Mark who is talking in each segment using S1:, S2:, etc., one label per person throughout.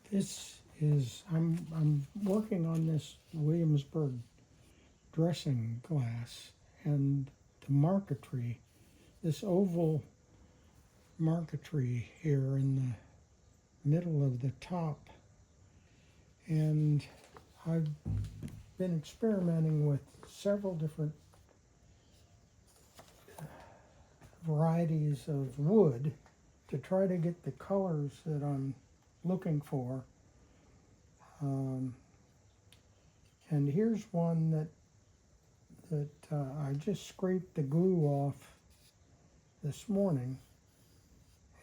S1: This is, I'm working on this Williamsburg dressing glass and the Marquetry, this oval Marquetry here in the middle of the top. And I've been experimenting with several different varieties of wood to try to get the colors that I'm looking for. And here's one that I just scraped the glue off this morning,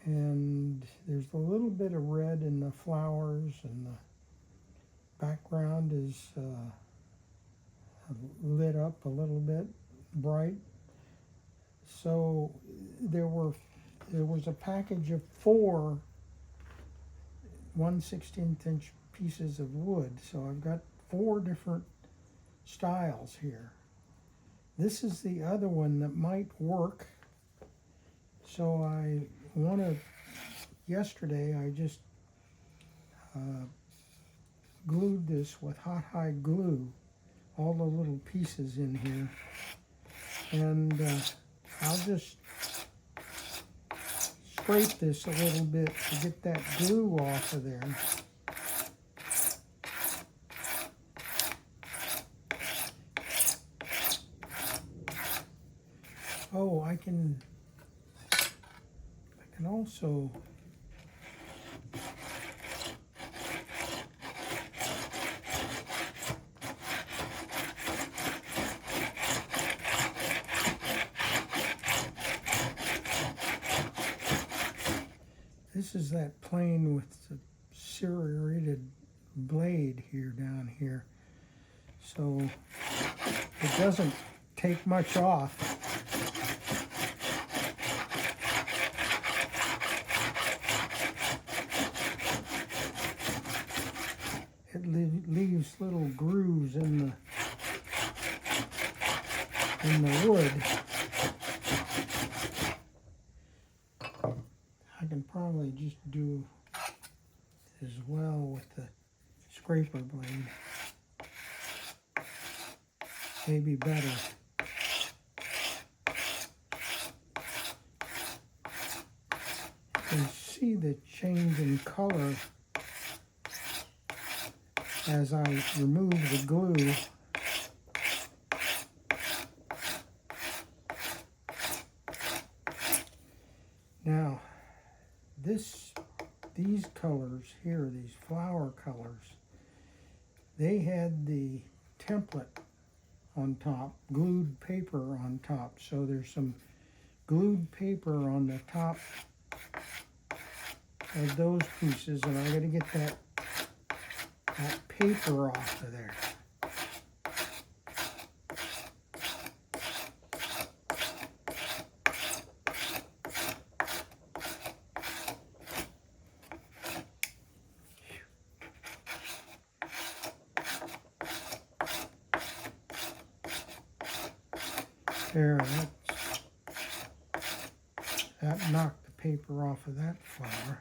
S1: and there's a little bit of red in the flowers, and the background is lit up a little bit bright. So there was a package of 4 1/16 inch pieces of wood, so I've got 4 different styles here. This is the other one that might work. So yesterday I just glued this with hot glue, all the little pieces in here. And I'll just scrape this a little bit to get that glue off of there. Oh, I can also this is that plane with the serrated blade here down here, so it doesn't take much off. It leaves little grooves in the wood. I can probably just do as well with the scraper blade. Maybe better. You can see the change in color as I remove the glue. Now, these colors here, these flower colors, they had the template on top, glued paper on top. So there's some glued paper on the top of those pieces, and I got to get that paper off of there. There, that knocked the paper off of that flower.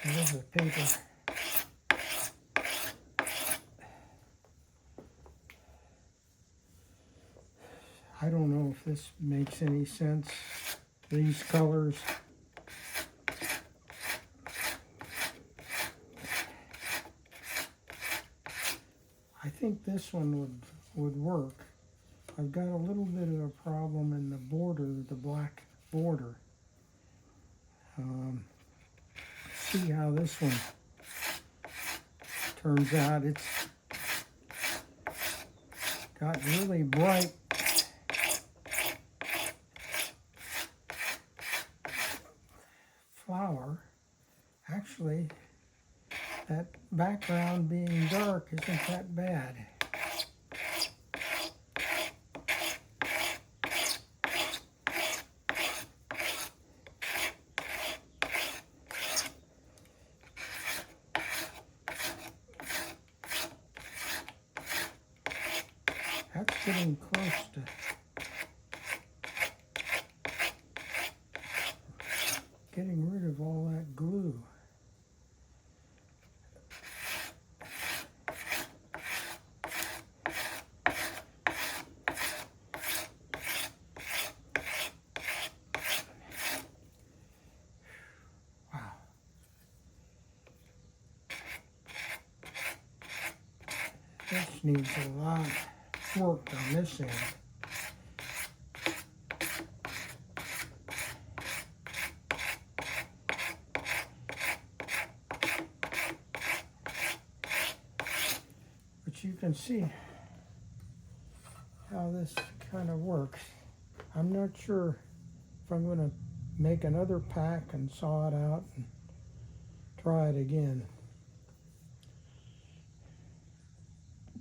S1: There's the paper. I don't know if this makes any sense, these colors. I think this one would work. I've got a little bit of a problem in the border, the black border. See how this one turns out. It's got really bright flower. Actually, that background being dark isn't that bad. getting close to getting rid of all that glue. Wow. This needs a lot of work on this end. But you can see how this kind of works. I'm not sure if I'm going to make another pack and saw it out and try it again.